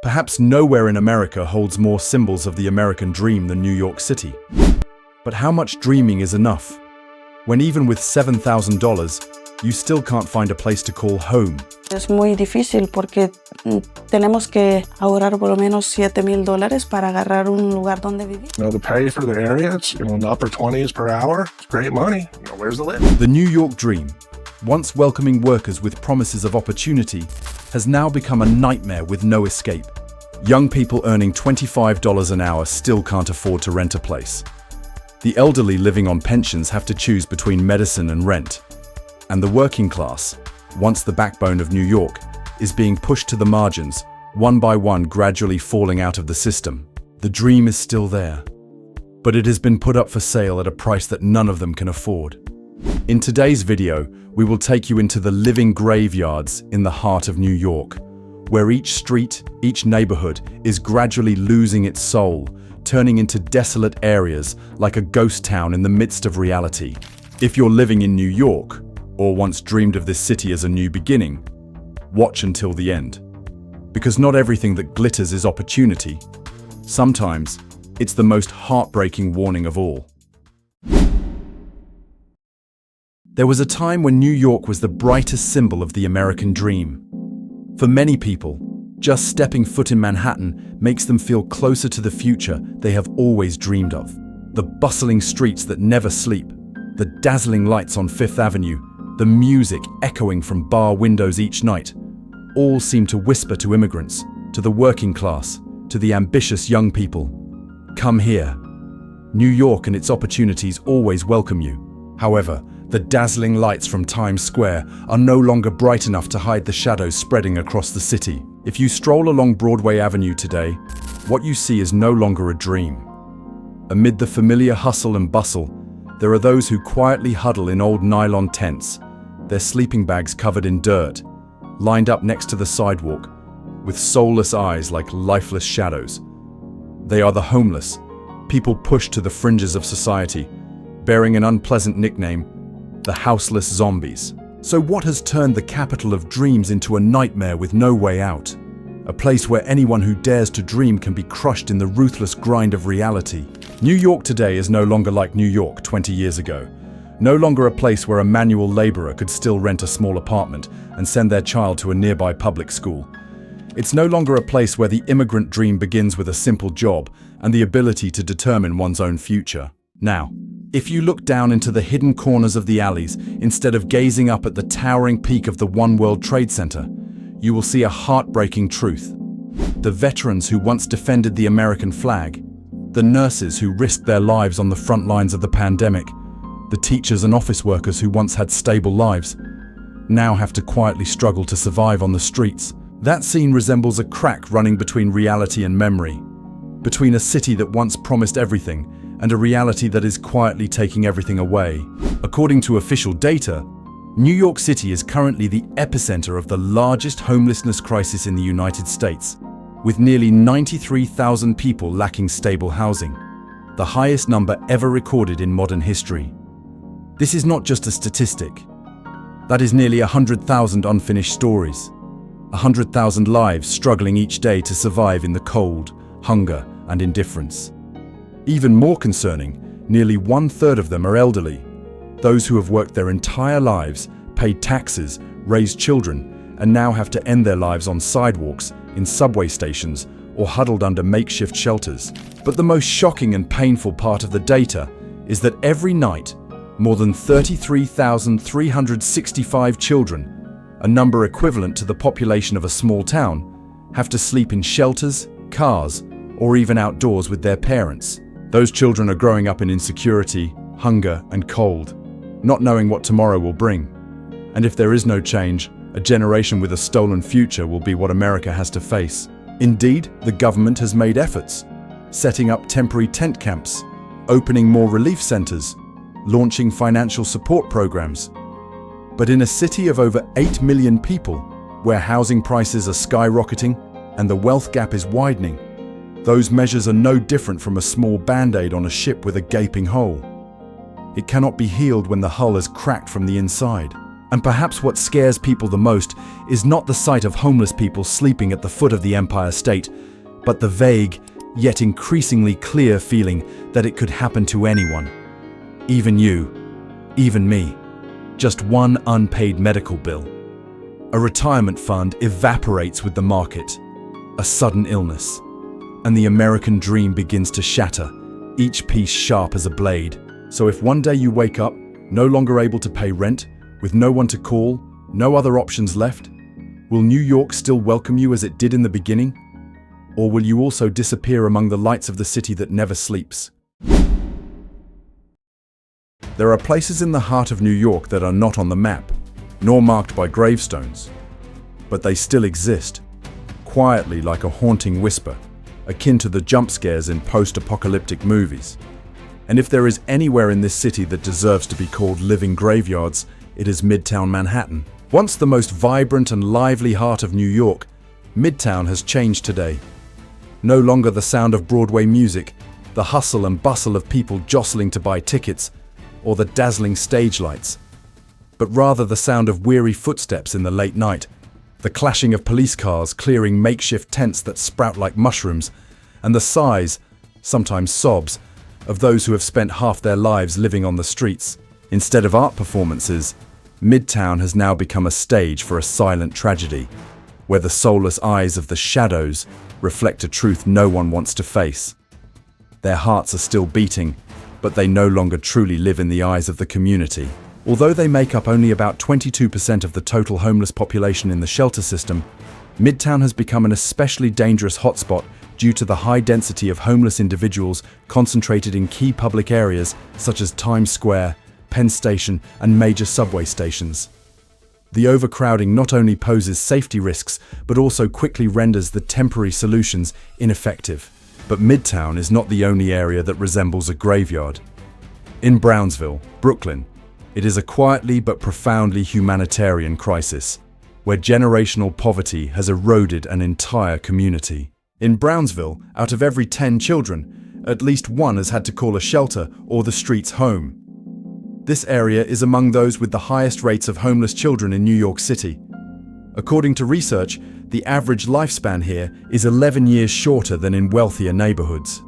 Perhaps nowhere in America holds more symbols of the American dream than New York City. But how much dreaming is enough? When even with $7,000, you still can't find a place to call home. Es muy difícil porque tenemos que ahorrar por lo menos $7,000 para agarrar un lugar donde vivir. The pay for the area, it's in the upper 20s per hour. It's great money. Where's the live? The New York dream, once welcoming workers with promises of opportunity, has now become a nightmare with no escape. Young people earning $25 an hour still can't afford to rent a place. The elderly living on pensions have to choose between medicine and rent. And the working class, once the backbone of New York, is being pushed to the margins, one by one gradually falling out of the system. The dream is still there, but it has been put up for sale at a price that none of them can afford. In today's video, we will take you into the living graveyards in the heart of New York, where each street, each neighborhood is gradually losing its soul, turning into desolate areas like a ghost town in the midst of reality. If you're living in New York, or once dreamed of this city as a new beginning, watch until the end. Because not everything that glitters is opportunity. Sometimes, it's the most heartbreaking warning of all. There was a time when New York was the brightest symbol of the American dream. For many people, just stepping foot in Manhattan makes them feel closer to the future they have always dreamed of. The bustling streets that never sleep, the dazzling lights on Fifth Avenue, the music echoing from bar windows each night, all seem to whisper to immigrants, to the working class, to the ambitious young people. Come here. New York and its opportunities always welcome you. However, the dazzling lights from Times Square are no longer bright enough to hide the shadows spreading across the city. If you stroll along Broadway Avenue today, what you see is no longer a dream. Amid the familiar hustle and bustle, there are those who quietly huddle in old nylon tents, their sleeping bags covered in dirt, lined up next to the sidewalk, with soulless eyes like lifeless shadows. They are the homeless, people pushed to the fringes of society, bearing an unpleasant nickname, the houseless zombies. So what has turned the capital of dreams into a nightmare with no way out? A place where anyone who dares to dream can be crushed in the ruthless grind of reality. New York today is no longer like New York 20 years ago. No longer a place where a manual laborer could still rent a small apartment and send their child to a nearby public school. It's no longer a place where the immigrant dream begins with a simple job and the ability to determine one's own future. Now, if you look down into the hidden corners of the alleys instead of gazing up at the towering peak of the One World Trade Center, you will see a heartbreaking truth. The veterans who once defended the American flag, the nurses who risked their lives on the front lines of the pandemic, the teachers and office workers who once had stable lives, now have to quietly struggle to survive on the streets. That scene resembles a crack running between reality and memory, between a city that once promised everything and a reality that is quietly taking everything away. According to official data, New York City is currently the epicenter of the largest homelessness crisis in the United States, with nearly 93,000 people lacking stable housing, the highest number ever recorded in modern history. This is not just a statistic. That is nearly 100,000 unfinished stories, 100,000 lives struggling each day to survive in the cold, hunger, and indifference. Even more concerning, nearly 1/3 of them are elderly, those who have worked their entire lives, paid taxes, raised children, and now have to end their lives on sidewalks, in subway stations, or huddled under makeshift shelters. But the most shocking and painful part of the data is that every night, more than 33,365 children, a number equivalent to the population of a small town, have to sleep in shelters, cars, or even outdoors with their parents. Those children are growing up in insecurity, hunger, and cold, not knowing what tomorrow will bring. And if there is no change, a generation with a stolen future will be what America has to face. Indeed, the government has made efforts, setting up temporary tent camps, opening more relief centers, launching financial support programs. But in a city of over 8 million people, where housing prices are skyrocketing and the wealth gap is widening, those measures are no different from a small band-aid on a ship with a gaping hole. It cannot be healed when the hull is cracked from the inside. And perhaps what scares people the most is not the sight of homeless people sleeping at the foot of the Empire State, but the vague, yet increasingly clear feeling that it could happen to anyone. Even you, even me. Just one unpaid medical bill. A retirement fund evaporates with the market. A sudden illness. And the American dream begins to shatter, each piece sharp as a blade. So if one day you wake up, no longer able to pay rent, with no one to call, no other options left, will New York still welcome you as it did in the beginning? Or will you also disappear among the lights of the city that never sleeps? There are places in the heart of New York that are not on the map, nor marked by gravestones. But they still exist, quietly like a haunting whisper, akin to the jump scares in post-apocalyptic movies. And if there is anywhere in this city that deserves to be called living graveyards, it is Midtown Manhattan. Once the most vibrant and lively heart of New York, Midtown has changed today. No longer the sound of Broadway music, the hustle and bustle of people jostling to buy tickets, or the dazzling stage lights, but rather the sound of weary footsteps in the late night, the clashing of police cars clearing makeshift tents that sprout like mushrooms, and the sighs, sometimes sobs, of those who have spent half their lives living on the streets. Instead of art performances, Midtown has now become a stage for a silent tragedy, where the soulless eyes of the shadows reflect a truth no one wants to face. Their hearts are still beating, but they no longer truly live in the eyes of the community. Although they make up only about 22% of the total homeless population in the shelter system, Midtown has become an especially dangerous hotspot due to the high density of homeless individuals concentrated in key public areas such as Times Square, Penn Station, and major subway stations. The overcrowding not only poses safety risks, but also quickly renders the temporary solutions ineffective. But Midtown is not the only area that resembles a graveyard. In Brownsville, Brooklyn, it is a quietly but profoundly humanitarian crisis, where generational poverty has eroded an entire community. In Brownsville, out of every 10 children, at least one has had to call a shelter or the streets home. This area is among those with the highest rates of homeless children in New York City. According to research, the average lifespan here is 11 years shorter than in wealthier neighborhoods.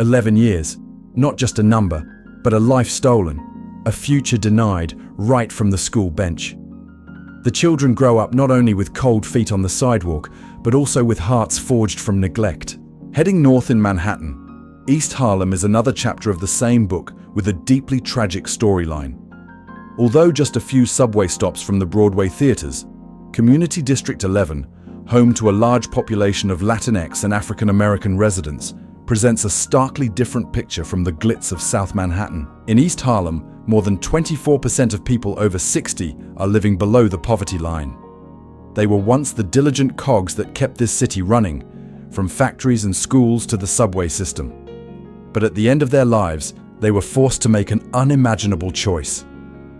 11 years, not just a number, but a life stolen, a future denied right from the school bench. The children grow up not only with cold feet on the sidewalk, but also with hearts forged from neglect. Heading north in Manhattan, East Harlem is another chapter of the same book with a deeply tragic storyline. Although just a few subway stops from the Broadway theaters, Community District 11, home to a large population of Latinx and African American residents, presents a starkly different picture from the glitz of South Manhattan. In East Harlem, more than 24% of people over 60 are living below the poverty line. They were once the diligent cogs that kept this city running, from factories and schools to the subway system. But at the end of their lives, they were forced to make an unimaginable choice: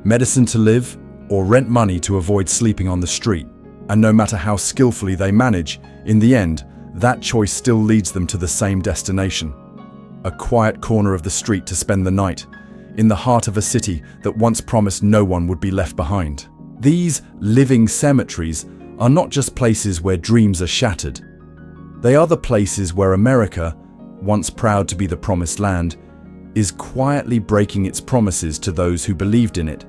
medicine to live or rent money to avoid sleeping on the street. And no matter how skillfully they manage, in the end, that choice still leads them to the same destination: a quiet corner of the street to spend the night, in the heart of a city that once promised no one would be left behind. These living cemeteries are not just places where dreams are shattered. They are the places where America, once proud to be the promised land, is quietly breaking its promises to those who believed in it.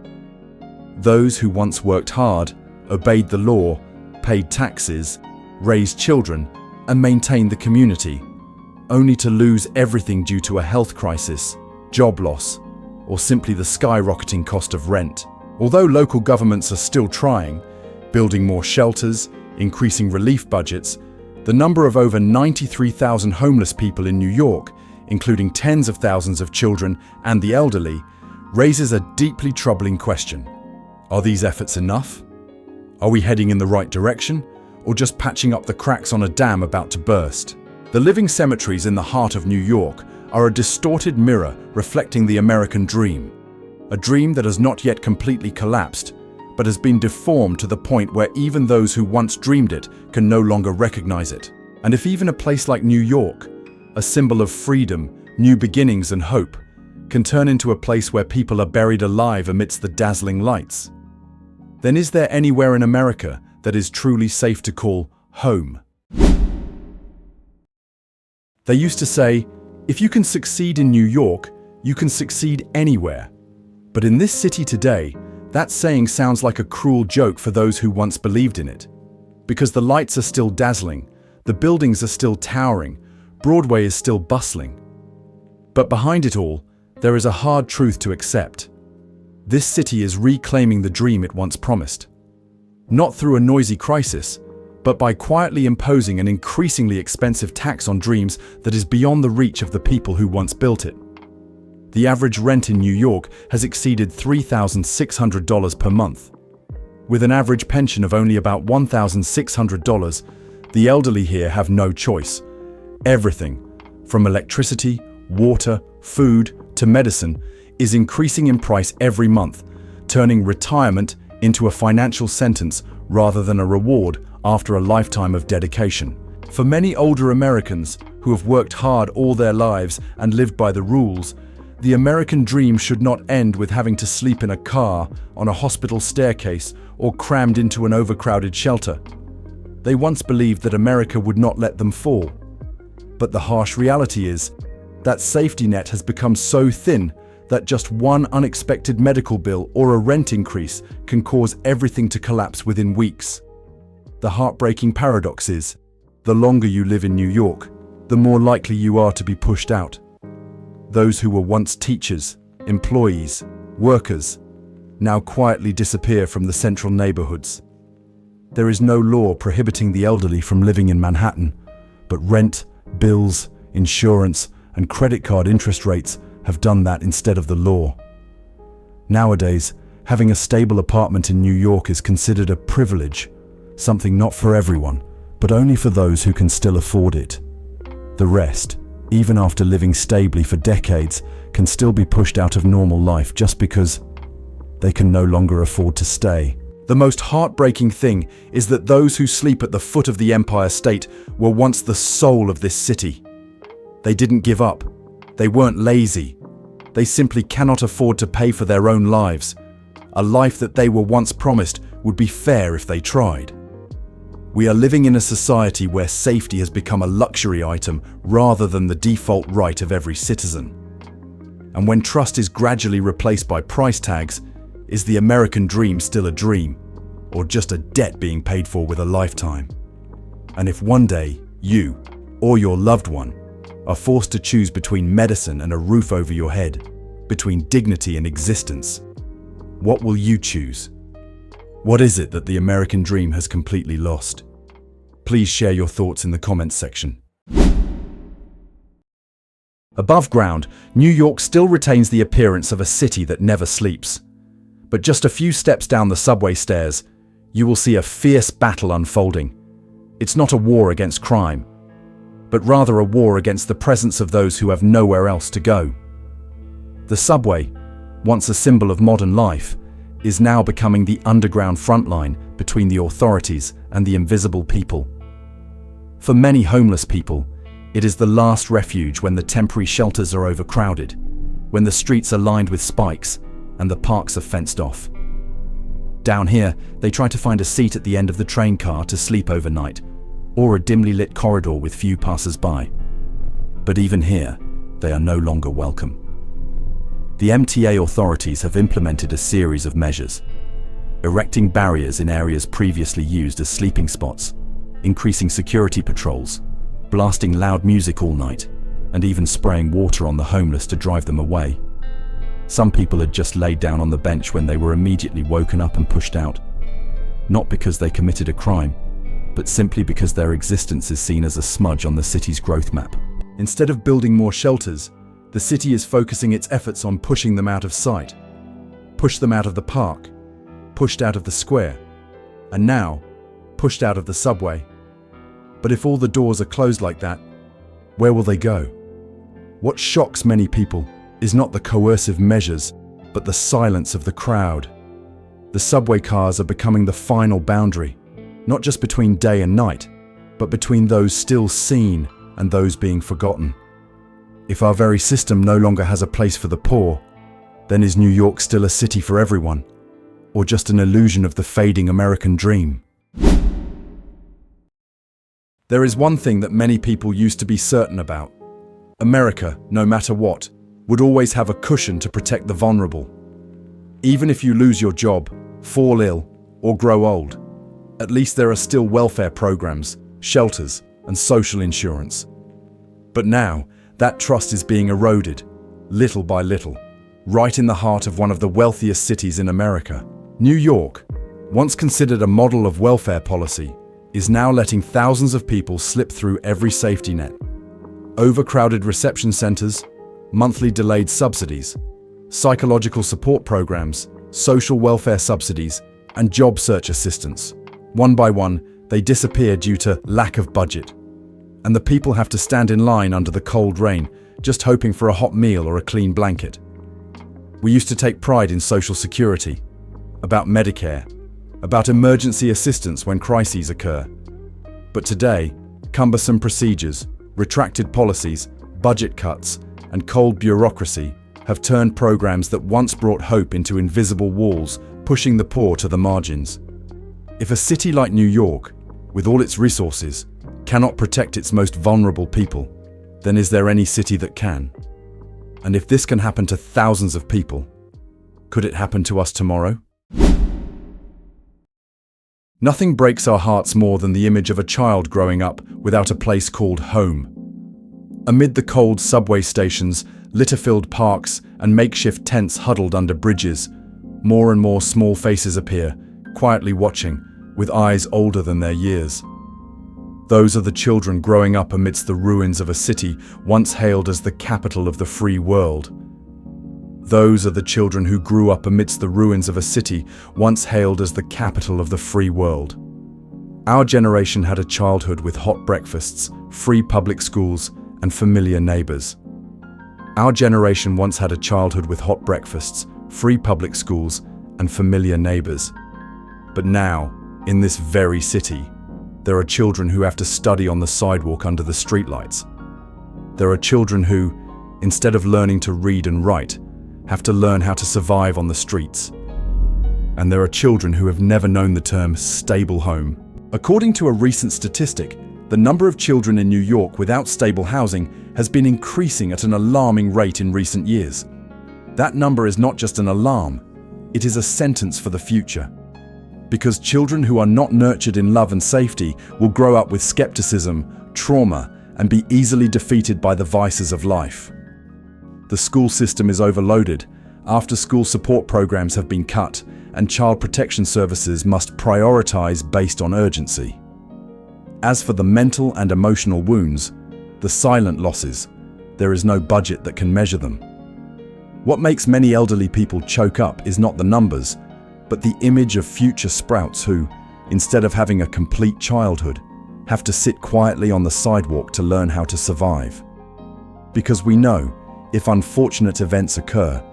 Those who once worked hard, obeyed the law, paid taxes, raised children, and maintained the community, only to lose everything due to a health crisis, job loss, or simply the skyrocketing cost of rent. Although local governments are still trying, building more shelters, increasing relief budgets, the number of over 93,000 homeless people in New York, including tens of thousands of children and the elderly, raises a deeply troubling question. Are these efforts enough? Are we heading in the right direction, or just patching up the cracks on a dam about to burst? The living cemeteries in the heart of New York are a distorted mirror reflecting the American dream, a dream that has not yet completely collapsed, but has been deformed to the point where even those who once dreamed it can no longer recognize it. And if even a place like New York, a symbol of freedom, new beginnings and hope, can turn into a place where people are buried alive amidst the dazzling lights, then is there anywhere in America that is truly safe to call home? They used to say, if you can succeed in New York, you can succeed anywhere. But in this city today, that saying sounds like a cruel joke for those who once believed in it. Because the lights are still dazzling, the buildings are still towering, Broadway is still bustling. But behind it all, there is a hard truth to accept. This city is reclaiming the dream it once promised. Not through a noisy crisis, but by quietly imposing an increasingly expensive tax on dreams that is beyond the reach of the people who once built it. The average rent in New York has exceeded $3,600 per month. With an average pension of only about $1,600, the elderly here have no choice. Everything, from electricity, water, food, to medicine, is increasing in price every month, turning retirement into a financial sentence rather than a reward after a lifetime of dedication. For many older Americans who have worked hard all their lives and lived by the rules, the American dream should not end with having to sleep in a car, on a hospital staircase, or crammed into an overcrowded shelter. They once believed that America would not let them fall. But the harsh reality is that safety net has become so thin that just one unexpected medical bill or a rent increase can cause everything to collapse within weeks. The heartbreaking paradox is, the longer you live in New York, the more likely you are to be pushed out. Those who were once teachers, employees, workers, now quietly disappear from the central neighborhoods. There is no law prohibiting the elderly from living in Manhattan, but rent, bills, insurance, and credit card interest rates have done that instead of the law. Nowadays, having a stable apartment in New York is considered a privilege, something not for everyone, but only for those who can still afford it. The rest, even after living stably for decades, can still be pushed out of normal life just because they can no longer afford to stay. The most heartbreaking thing is that those who sleep at the foot of the Empire State were once the soul of this city. They didn't give up. They weren't lazy. They simply cannot afford to pay for their own lives. A life that they were once promised would be fair if they tried. We are living in a society where safety has become a luxury item rather than the default right of every citizen. And when trust is gradually replaced by price tags, is the American dream still a dream, or just a debt being paid for with a lifetime? And if one day you, or your loved one, are forced to choose between medicine and a roof over your head, between dignity and existence, what will you choose? What is it that the American dream has completely lost? Please share your thoughts in the comments section. Above ground, New York still retains the appearance of a city that never sleeps. But just a few steps down the subway stairs, you will see a fierce battle unfolding. It's not a war against crime, but rather a war against the presence of those who have nowhere else to go. The subway, once a symbol of modern life, is now becoming the underground frontline between the authorities and the invisible people. For many homeless people, it is the last refuge when the temporary shelters are overcrowded, when the streets are lined with spikes and the parks are fenced off. Down here, they try to find a seat at the end of the train car to sleep overnight, or a dimly lit corridor with few passers-by. But even here, they are no longer welcome. The MTA authorities have implemented a series of measures, erecting barriers in areas previously used as sleeping spots, increasing security patrols, blasting loud music all night, and even spraying water on the homeless to drive them away. Some people had just laid down on the bench when they were immediately woken up and pushed out, not because they committed a crime, but simply because their existence is seen as a smudge on the city's growth map. Instead of building more shelters, the city is focusing its efforts on pushing them out of sight. Pushed them out of the park, pushed out of the square, and now, pushed out of the subway. But if all the doors are closed like that, where will they go? What shocks many people is not the coercive measures, but the silence of the crowd. The subway cars are becoming the final boundary, not just between day and night, but between those still seen and those being forgotten. If our very system no longer has a place for the poor, then is New York still a city for everyone? or just an illusion of the fading American dream? There is one thing that many people used to be certain about. America, no matter what, would always have a cushion to protect the vulnerable. Even if you lose your job, fall ill, or grow old, at least there are still welfare programs, shelters, and social insurance. But now, that trust is being eroded, little by little, right in the heart of one of the wealthiest cities in America. New York, once considered a model of welfare policy, is now letting thousands of people slip through every safety net. Overcrowded reception centers, monthly delayed subsidies, psychological support programs, social welfare subsidies, and job search assistance. One by one, they disappear due to lack of budget. And the people have to stand in line under the cold rain, just hoping for a hot meal or a clean blanket. We used to take pride in Social Security, about Medicare, about emergency assistance when crises occur. But today, cumbersome procedures, retracted policies, budget cuts, and cold bureaucracy have turned programs that once brought hope into invisible walls, pushing the poor to the margins. If a city like New York, with all its resources, cannot protect its most vulnerable people, then is there any city that can? And if this can happen to thousands of people, could it happen to us tomorrow? Nothing breaks our hearts more than the image of a child growing up without a place called home. Amid the cold subway stations, litter-filled parks, and makeshift tents huddled under bridges, more and more small faces appear, quietly watching, with eyes older than their years. Those are the children growing up amidst the ruins of a city once hailed as the capital of the free world. Those are the children who grew up amidst the ruins of a city once hailed as the capital of the free world. Our generation had a childhood with hot breakfasts, free public schools, and familiar neighbors. Our generation once had a childhood with hot breakfasts, free public schools, and familiar neighbors. But now, in this very city, there are children who have to study on the sidewalk under the streetlights. There are children who, instead of learning to read and write, have to learn how to survive on the streets. And there are children who have never known the term stable home. According to a recent statistic, the number of children in New York without stable housing has been increasing at an alarming rate in recent years. That number is not just an alarm, it is a sentence for the future. Because children who are not nurtured in love and safety will grow up with skepticism, trauma, and be easily defeated by the vices of life. The school system is overloaded, after-school support programs have been cut, and child protection services must prioritize based on urgency. As for the mental and emotional wounds, the silent losses, there is no budget that can measure them. What makes many elderly people choke up is not the numbers, but the image of future sprouts who, instead of having a complete childhood, have to sit quietly on the sidewalk to learn how to survive. Because we know, if unfortunate events occur,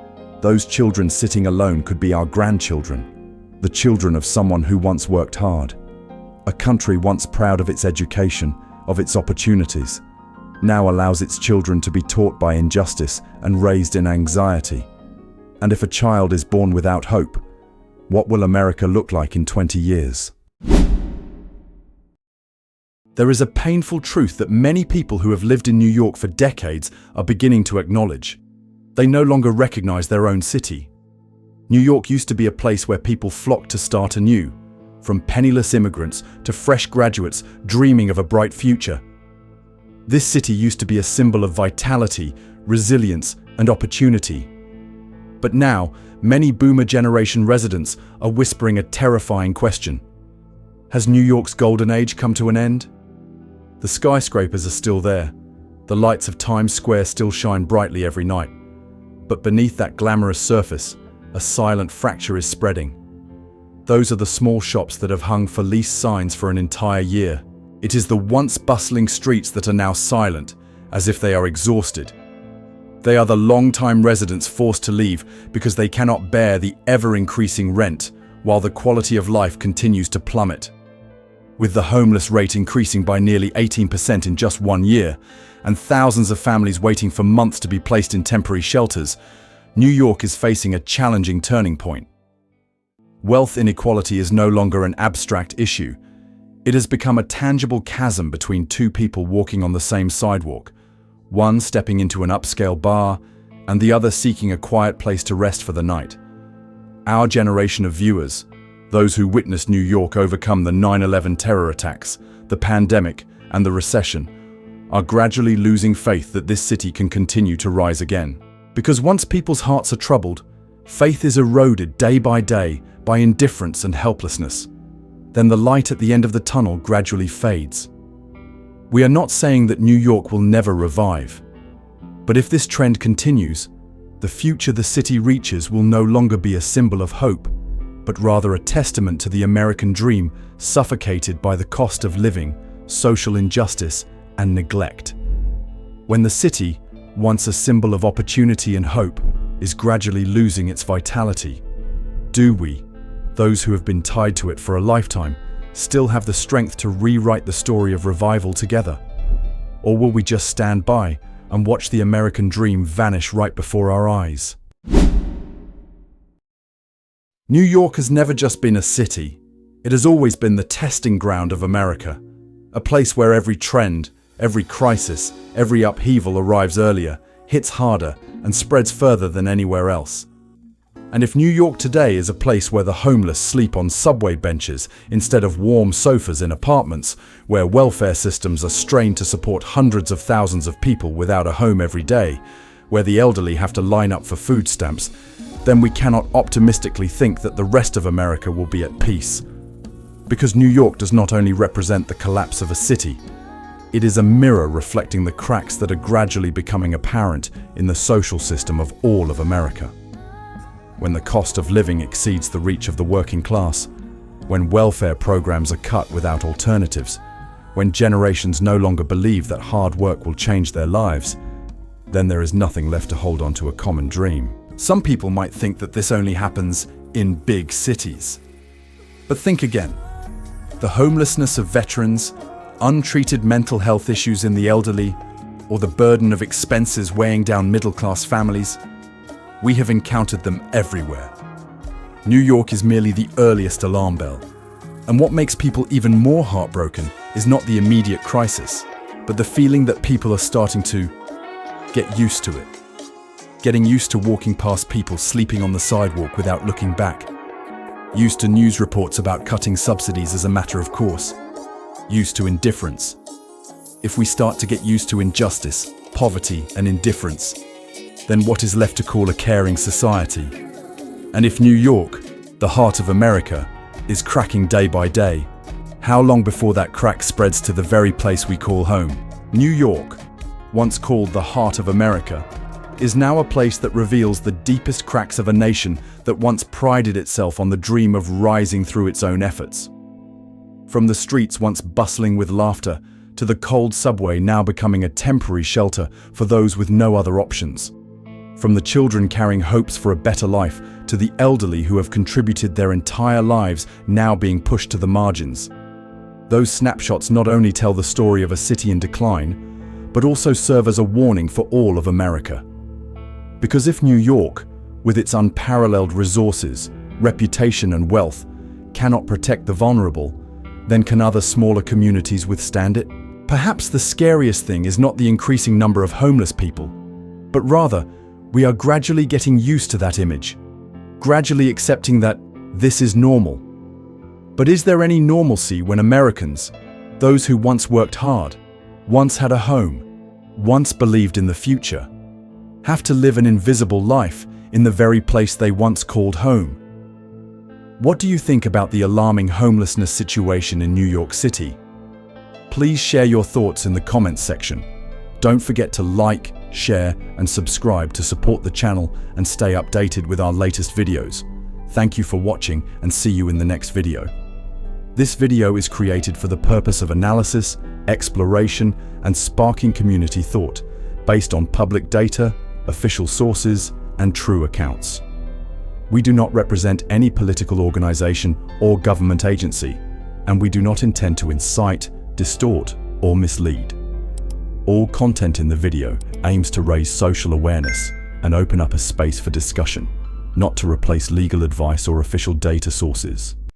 those children sitting alone could be our grandchildren, the children of someone who once worked hard. A country once proud of its education, of its opportunities, now allows its children to be taught by injustice and raised in anxiety. And if a child is born without hope, what will America look like in 20 years? There is a painful truth that many people who have lived in New York for decades are beginning to acknowledge. They no longer recognize their own city. New York used to be a place where people flocked to start anew, from penniless immigrants to fresh graduates dreaming of a bright future. This city used to be a symbol of vitality, resilience, and opportunity. But now, many boomer generation residents are whispering a terrifying question. Has New York's golden age come to an end? The skyscrapers are still there. The lights of Times Square still shine brightly every night. But beneath that glamorous surface, a silent fracture is spreading. Those are the small shops that have hung for lease signs for an entire year. It is the once bustling streets that are now silent, as if they are exhausted. They are the long-time residents forced to leave because they cannot bear the ever-increasing rent, while the quality of life continues to plummet. With the homeless rate increasing by nearly 18% in just 1 year, and thousands of families waiting for months to be placed in temporary shelters, New York is facing a challenging turning point. Wealth inequality is no longer an abstract issue. It has become a tangible chasm between two people walking on the same sidewalk, one stepping into an upscale bar and the other seeking a quiet place to rest for the night. Our generation of viewers, those who witnessed New York overcome the 9/11 terror attacks, the pandemic, and the recession, are gradually losing faith that this city can continue to rise again. Because once people's hearts are troubled, faith is eroded day by day by indifference and helplessness. Then the light at the end of the tunnel gradually fades. We are not saying that New York will never revive. But if this trend continues, the future the city reaches will no longer be a symbol of hope, but rather a testament to the American dream suffocated by the cost of living, social injustice, and neglect. When the city, once a symbol of opportunity and hope, is gradually losing its vitality, do we, those who have been tied to it for a lifetime, still have the strength to rewrite the story of revival together? Or will we just stand by and watch the American dream vanish right before our eyes? New York has never just been a city. It has always been the testing ground of America, a place where every trend, every crisis, every upheaval arrives earlier, hits harder, and spreads further than anywhere else. And if New York today is a place where the homeless sleep on subway benches instead of warm sofas in apartments, where welfare systems are strained to support hundreds of thousands of people without a home every day, where the elderly have to line up for food stamps, then we cannot optimistically think that the rest of America will be at peace. Because New York does not only represent the collapse of a city, it is a mirror reflecting the cracks that are gradually becoming apparent in the social system of all of America. When the cost of living exceeds the reach of the working class, when welfare programs are cut without alternatives, when generations no longer believe that hard work will change their lives, then there is nothing left to hold on to a common dream. Some people might think that this only happens in big cities. But think again. The homelessness of veterans, untreated mental health issues in the elderly, or the burden of expenses weighing down middle-class families, we have encountered them everywhere. New York is merely the earliest alarm bell. And what makes people even more heartbroken is not the immediate crisis, but the feeling that people are starting to get used to it. Getting used to walking past people sleeping on the sidewalk without looking back. Used to news reports about cutting subsidies as a matter of course. Used to indifference. If we start to get used to injustice, poverty, and indifference, then what is left to call a caring society? And if New York, the heart of America, is cracking day by day, how long before that crack spreads to the very place we call home? New York, once called the heart of America, is now a place that reveals the deepest cracks of a nation that once prided itself on the dream of rising through its own efforts. From the streets once bustling with laughter, to the cold subway now becoming a temporary shelter for those with no other options. From the children carrying hopes for a better life, to the elderly who have contributed their entire lives now being pushed to the margins. Those snapshots not only tell the story of a city in decline, but also serve as a warning for all of America. Because if New York, with its unparalleled resources, reputation and wealth, cannot protect the vulnerable, then can other smaller communities withstand it? Perhaps the scariest thing is not the increasing number of homeless people, but rather, we are gradually getting used to that image, gradually accepting that this is normal. But is there any normalcy when Americans, those who once worked hard, once had a home, once believed in the future, have to live an invisible life in the very place they once called home? What do you think about the alarming homelessness situation in New York City? Please share your thoughts in the comments section. Don't forget to like, share, and subscribe to support the channel and stay updated with our latest videos. Thank you for watching and see you in the next video. This video is created for the purpose of analysis, exploration, and sparking community thought, based on public data, official sources, and true accounts. We do not represent any political organization or government agency, and we do not intend to incite, distort, or mislead. All content in the video aims to raise social awareness and open up a space for discussion. not to replace legal advice or official data sources.